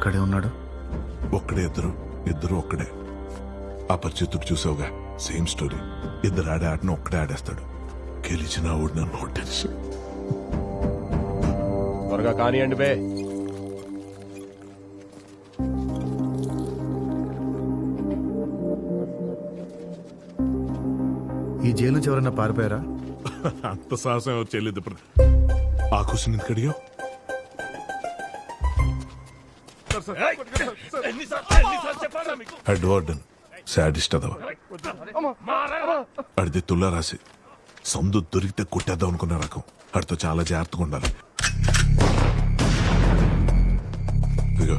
ఒక్కడే ఉన్నాడు. ఒక్కడే ఇద్దరు ఒక్కడే. అపరిచితుడు చూసావుగా, సేమ్ స్టోరీ. ఇద్దరు ఆడే ఆటను ఒక్కడే ఆడేస్తాడు. గెలిచిన ఓడిన నో టెన్షన్. త్వరగా కానివ్వండి బే. ఈ జైలు నుంచి ఎవరన్నా పారిపోయారా? అంత సాహసం చెల్లిద్దు. ఆ క్వశ్చన్ ఎందుకు అడిగావు? హెడ్ వార్డెన్ శాడిస్ట్ అదవా. అడిది తుల్లా రాసి సందు దొరికితే కొట్టేద్దాం అనుకున్న రకం. అడితో చాలా జాగ్రత్తగా ఉండాలి. ఇదిగో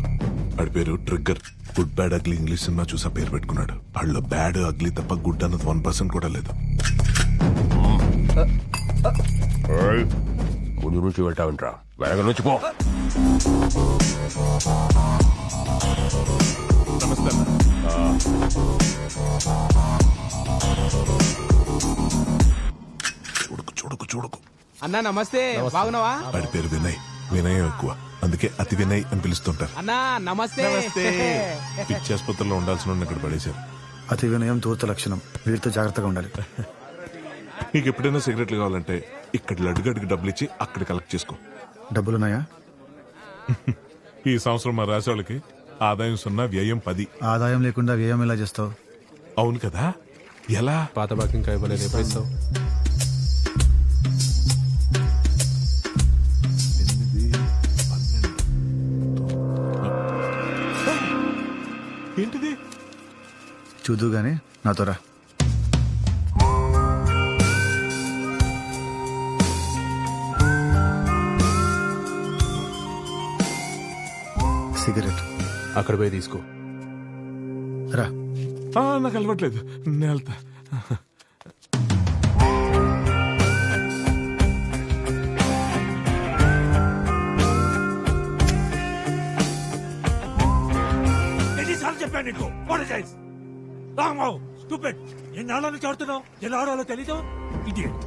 అడి పేరు trigger. Good bad ugly English cinema చూసా పేరు పెట్టుకున్నాడు. వాళ్ళలో బ్యాడ్ అగ్లీ తప్ప గుడ్ అన్నది 1% కూడా లేదు. ముందు నుంచి వెళ్తావంట్రా, వెనక నుంచి పో. నమస్తే. చూడకు అన్నా నమస్తే. బాగున్నావా? వాడి పేరు వినయం ఎక్కువ, అందుకే అతి వినయ్ అని పిలుస్తుంటారు. అన్నా నమస్తే. పిచ్చి ఆసుపత్రిలో ఉండాల్సిన ఇక్కడ పడేశారు. అతి వినయం దూరత లక్షణం. వీరితో జాగ్రత్తగా ఉండాలి. నీకు ఎప్పుడైనా సిగరెట్లు కావాలంటే ఇక్కడ లడ్డుగడ్డికి డబ్బులు ఇచ్చి అక్కడ కలెక్ట్ చేసుకో. డబ్బులున్నాయా? ఈ సంవత్సరం మా రాసే వాళ్ళకి ఆదాయం 0, వ్యయం 10. ఆదాయం లేకుండా వ్యయం ఎలా చేస్తావు? అవును కదా, ఎలా? పాత బాకి ఇంకా ఇవ్వలేదు, ఎప్పుడు ఇస్తావు? ఏంటిది? చూదు గాని నాతో రా. సిగరెట్ అక్కడ పోయి తీసుకో. రా. నాకు అలవట్లేదు, నేను వెళ్తా. ఎన్నిసార్లు చెప్పాను నీకు? ఎన్నాళ్ళ నుంచి ఆడుతున్నావు? ఎలా ఆడాలో తెలీదు. ఇడియట్.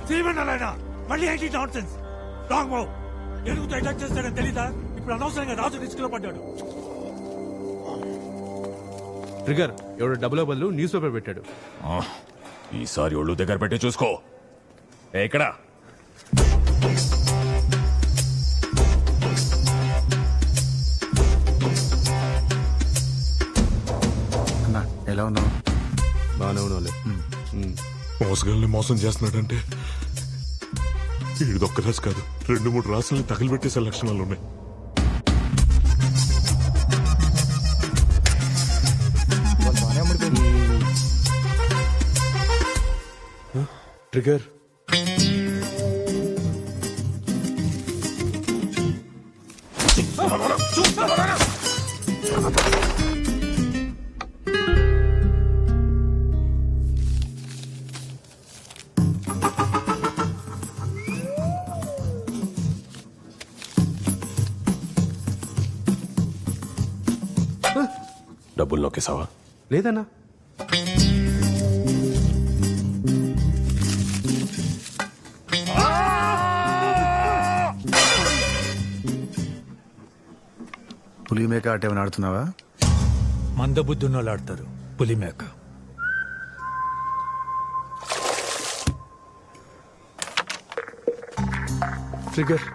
శ్రీమన్నారాయణ మళ్ళీ ఏంటి నాన్ సెన్స్? Wrong move. ఎరుగుతో అటాక్ చేస్తాడని తెలీదా? ఇప్పుడు అనవసరంగా రాజు రిస్క్ లో పడ్డాడు. ట్రిగర్ ఎవడు డబ్బుల బదులు న్యూస్ పేపర్ పెట్టాడు. ఈసారి ఒళ్ళు దగ్గర పెట్టి చూసుకో. ఎక్కడ? అన్నా ఎలా ఉన్నావు? బాగానే ఉన్నావులే. మోసగాల్ని మోసం చేస్తున్నాడంటే వీడిదొక్క రాసు కాదు, 2-3 రాసుల్ని తగిలిపెట్టేసే లక్షణాలు ఉన్నాయి. ట్రిగర్ డబ్బులు నొక్కేసావా? లేదన్నా. పులి మేక ఆట ఏమైనా ఆడుతున్నావా? మందబుద్ధున్నోళ్ళు ఆడతారు పులి మేక. ట్రిగర్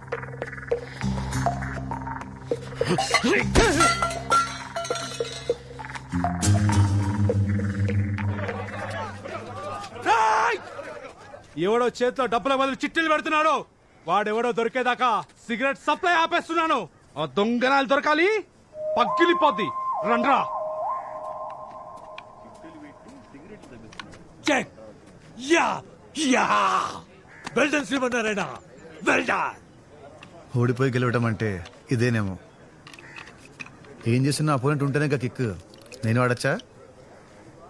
ఎవడో చేతిలో డబ్బుల బదులు చిట్టీలు పెడుతున్నాడు. వాడెవడో దొరికేదాకా సిగరెట్ సప్లై ఆపేస్తున్నాను. ఆ దొంగనాలు దొరకాలి, పగిలిపోద్ది. రండ్రా. Check. Yeah yeah well done Srimannarayana, well done. ఓడిపోయి గెలవడం అంటే ఇదేనేమో. ఏం చేసినా అపోనెంట్ ఉంటేనే కిక్. నేను ఆడచ్చా?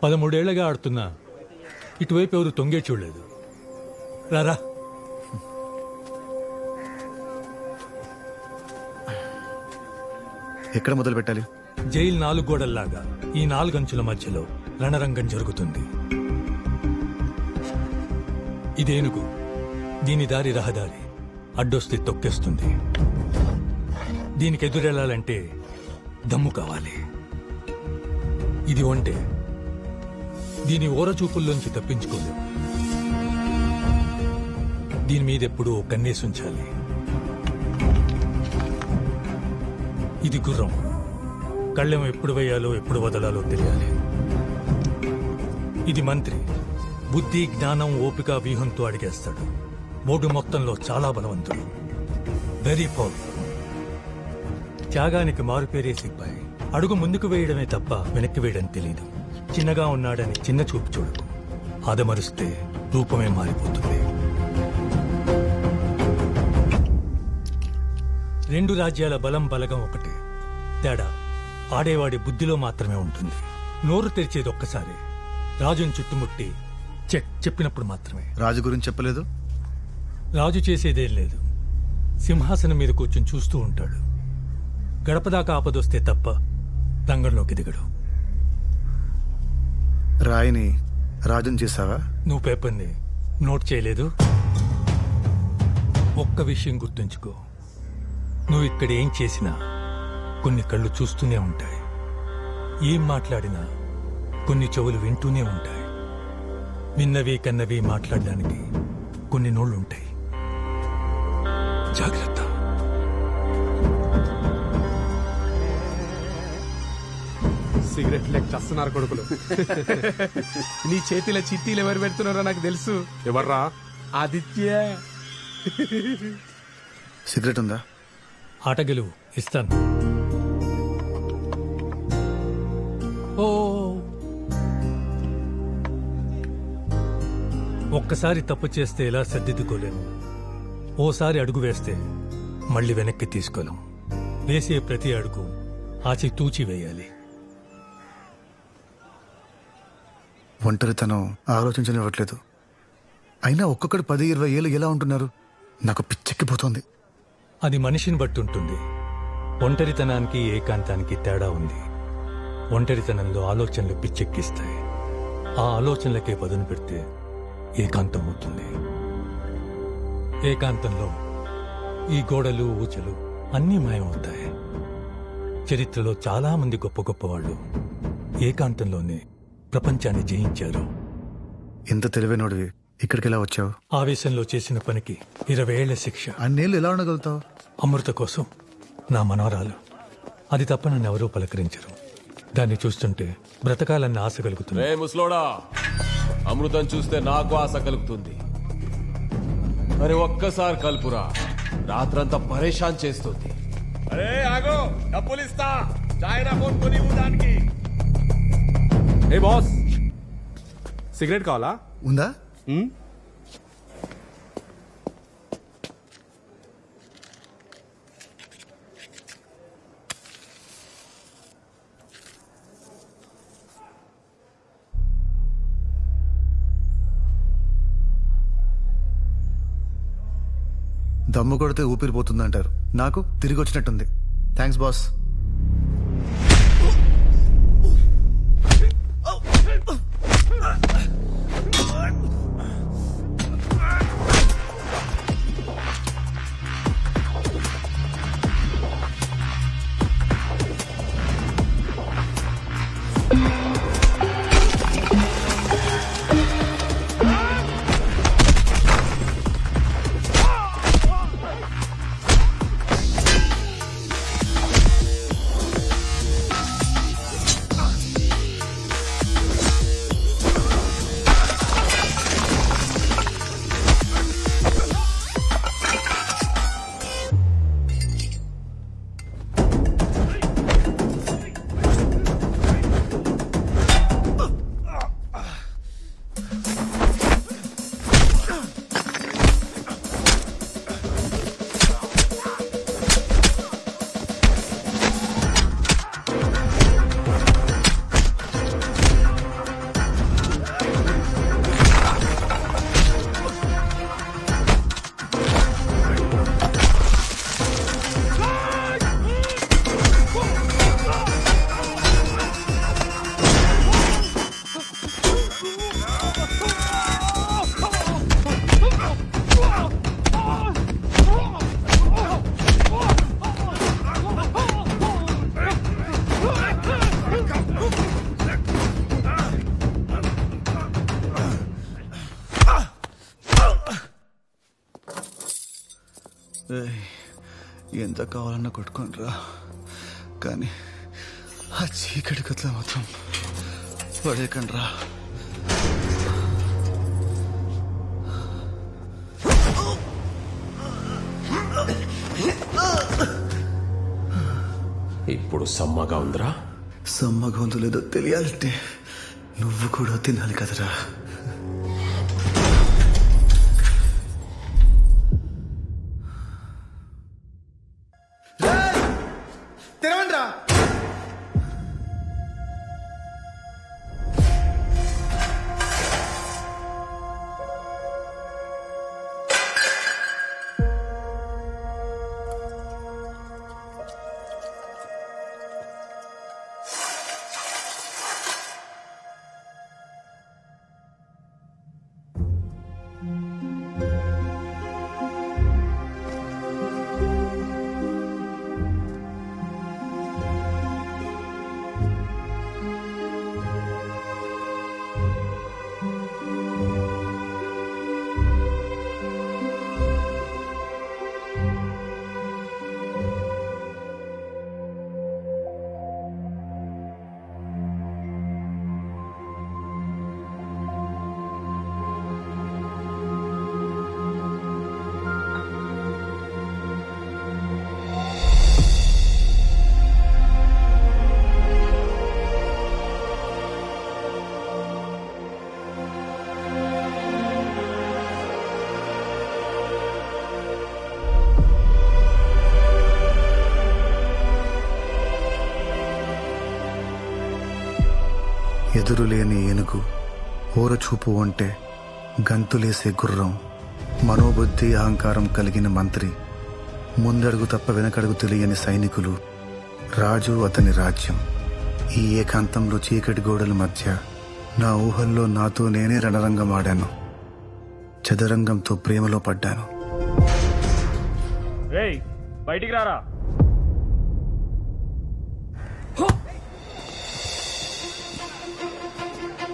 13 ఏళ్లగా ఆడుతున్నా, ఇటువైపు ఎవరు తొంగే చూడలేదు. రారా. ఎక్కడ మొదలు పెట్టాలి? జైలు 4 గోడల్లాగా ఈ 4 అంచుల మధ్యలో రణరంగం జరుగుతుంది. ఇదేనుగు, దీని దారి రహదారి. అడ్డొస్తే తొక్కేస్తుంది. దీనికి ఎదురెళ్లాలంటే దమ్ము కావాలి. ఇది ఒంటే, దీని ఓరచూపుల్లోంచి తప్పించుకోలేవు. దీని మీద ఎప్పుడూ కన్నేసి ఉంచాలి. ఇది గుర్రం, కళ్ళెం ఎప్పుడు వేయాలో ఎప్పుడు వదలాలో తెలియాలి. ఇది మంత్రి, బుద్ధి జ్ఞానం ఓపిక వ్యూహంతో అడిగేస్తాడు. బోర్డు మొత్తంలో చాలా బలవంతుడు, వెరీ పవర్ఫుల్. త్యాగానికి మారుపేరే సిపాయి. అడుగు ముందుకు వేయడమే తప్ప వెనక్కి వేయడం తెలీదు. చిన్నగా ఉన్నాడని చిన్న చూపు చూడకు. ఆదమరుస్తే రూపమే మారిపోతుంది. 2 రాజ్యాల బలం బలగం ఒకటే. తేడా ఆడేవాడి బుద్ధిలో మాత్రమే ఉంటుంది. నోరు తెరిచేది ఒక్కసారి, రాజుని చుట్టుముట్టి చెక్ చెప్పినప్పుడు మాత్రమే. రాజు గురించి చెప్పలేదు. రాజు చేసేదేం లేదు. సింహాసనం మీద కూర్చుని చూస్తూ ఉంటాడు. గడపదాకా ఆపదొస్తే తప్ప రంగంలోకి దిగడు. రాయిని రాజుని చేసావా? నువ్వు పేపర్ని నోట్ చేయలేదు. ఒక్క విషయం గుర్తుంచుకో, నువ్వు ఇక్కడ ఏం చేసినా కొన్ని కళ్ళు చూస్తూనే ఉంటాయి. ఏం మాట్లాడినా కొన్ని చెవులు వింటూనే ఉంటాయి. విన్నవి కన్నవి మాట్లాడడానికి కొన్ని నోళ్లుంటాయి. జాగ్రత్త. సిగరెట్ లెక్క చస్తున్నారు కొడుకులు. నీ చేతిలో చిట్టీలు ఎవరు పెడుతున్నారో నాకు తెలుసు. ఎవర్రా? ఆదిత్య. సిగరెట్ ఉందా? ఆట గెలువు ఇస్తాను. ఓ ఒక్కసారి తప్పు చేస్తే ఎలా సర్దిద్దుకోలేము. ఓసారి అడుగు వేస్తే మళ్ళీ వెనక్కి తీసుకోలేం. వేసే ప్రతి అడుగు ఆచితూచి వేయాలి. ఒంటరితనం ఆలోచించనివ్వట్లేదు. అయినా ఒక్కొక్కడు 10-20 ఏళ్ళు ఎలా ఉంటున్నారు? నాకు పిచ్చెక్కిపోతుంది. అది మనిషిని బట్టి ఉంటుంది. ఒంటరితనానికి ఏకాంతానికి తేడా ఉంది. ఒంటరితనంలో ఆలోచనలు పిచ్చెక్కిస్తాయి. ఆ ఆలోచనలకే పదును పెడితే ఏకాంతం అవుతుంది. ఏకాంతంలో ఈ గోడలు ఊచలు అన్నీ మాయమవుతాయి. చరిత్రలో చాలా మంది గొప్ప గొప్ప వాళ్ళు ఏకాంతంలోనే ప్రపంచాన్ని జయించారు. ఎంత తెలివైనోడివి, ఇక్కడికి ఎలా వచ్చావు? ఆవేశంలో చేసిన పనికి 20 ఏళ్ల శిక్ష. అన్నేళ్ళు ఎలా ఉండగలుగుతావు? అమృత కోసం నా మనవరాలు. అది తప్ప నన్ను ఎవరూ పలకరించరు. దాన్ని చూస్తుంటే బ్రతకాలన్న ఆశ కలుగుతుంది. రే ముసలోడా, అమృతం చూస్తే నాకు ఆశ కలుగుతుంది. అరే ఒక్కసారి కలుపురా, రాత్రంతా పరేషాన్ చేస్తుంది. అరే ఆగో, డబ్బులు ఇస్తా, చాయనా ఫోన్ కొని ఇవ్వడానికి. ఏ బాస్, సిగరెట్ కావాలా? ఉందా? దమ్ము కొడితే ఊపిరిపోతుందంటారు. నాకు తిరిగి వచ్చినట్టుంది. Thanks boss. ఎంత కావాలన్నా కొట్టుకోనరా, కానీ ఆ చీకటి గట్ల మాత్రం పడేకండి రా. ఇప్పుడు సమ్మగా ఉందిరా. సమ్మగా ఉందో లేదో తెలియాలంటే నువ్వు కూడా తినాలి కదరా. తెరవండ్రా. ఎదురులేని ఏనుగు, ఓరచూపు అంటే గంతులేసే గుర్రం, మనోబుద్ధి అహంకారం కలిగిన మంత్రి, ముందడుగు తప్ప వెనకడుగు తెలియని సైనికులు, రాజు అతని రాజ్యం. ఈ ఏకాంతంలో చీకటి గోడల మధ్య నా ఊహల్లో నాతో నేనే రణరంగం ఆడాను. చదరంగంతో ప్రేమలో పడ్డాను. బయటికి రారా.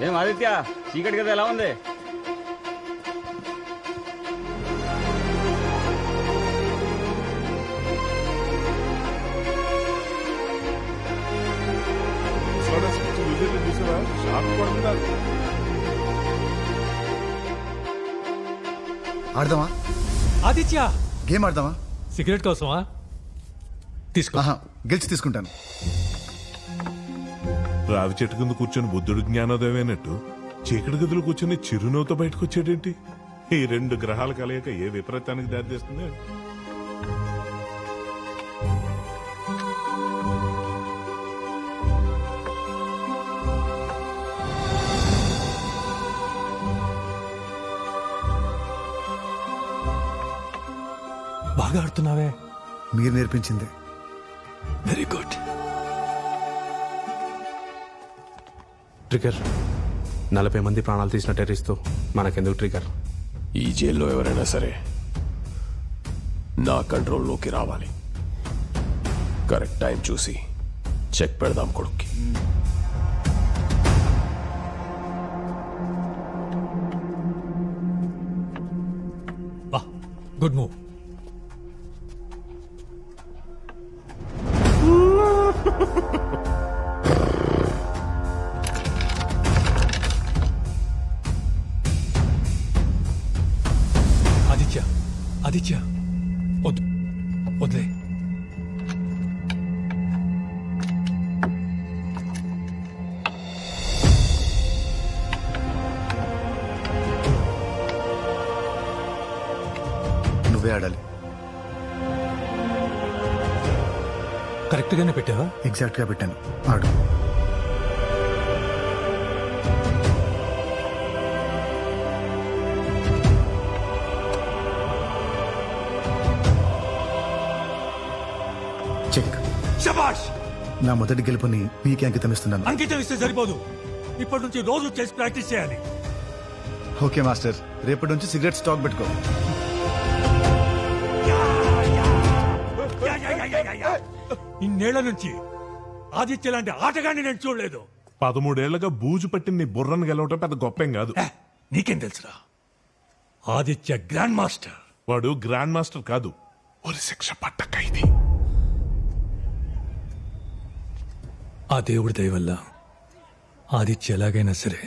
ఏం ఆదిత్య, చీకటి కదా ఎలా ఉంది? ఆడదామా? ఆదిత్య, గేమ్ ఆడదామా? సిగరెట్ కోసమా? తీసుకో. గెలిచి తీసుకుంటాను. రావి చెట్టు కింద కూర్చొని బుద్ధుడు జ్ఞానోదయమైనట్టు చీకటి గదిలో కూర్చొని చిరునవ్వుతో బయటకు వచ్చేటేంటి? ఈ రెండు గ్రహాల కలయిక ఏ విపరీతానికి దారితీస్తుంది? బాగా ఆడుతున్నావే. మీరు నేర్పించింది. Very good. ట్రిగర్ 40 మంది ప్రాణాలు తీసిన టెర్రరిస్ట్తో మనకెందుకు ట్రిగర్? ఈ జైల్లో ఎవరైనా సరే నా కంట్రోల్లోకి రావాలి. కరెక్ట్ టైం చూసి చెక్ పెడదాం కొడుక్కి. Good move. ఆదిత్య, వద్దు, వదిలే. నువ్వే ఆడాలి. కరెక్ట్ గానే పెట్టావా? ఎగ్జాక్ట్ గా పెట్టాను. ఆడు. చెక్. శభాష్. నా మొదటి గెలుపుని మీకే అంకితం ఇస్తున్నాను. అంకితం ఇస్తే సరిపోదు, ఇప్పటి నుంచి రోజు చేసి ప్రాక్టీస్ చేయాలి. ఓకే మాస్టర్, రేపటి నుంచి సిగరెట్ స్టాక్ పెట్టుకో. ఇన్నేళ్ల నుంచి ఆదిత్య లాంటి ఆటగాన్ని నేను చూడలేదు. 13 ఏళ్లుగా బూజు పట్టిన నీ బుర్రను గెలవటం పెద్ద గొప్పేం కాదు. నీకేం తెలుసురా? Aditya grand master. వాడు గ్రాండ్ మాస్టర్ కాదు, ఉరి శిక్ష పట్ట ఖైదీ. ఆ దేవుడి దయ వల్ల ఆదిత్య ఎలాగైనా సరే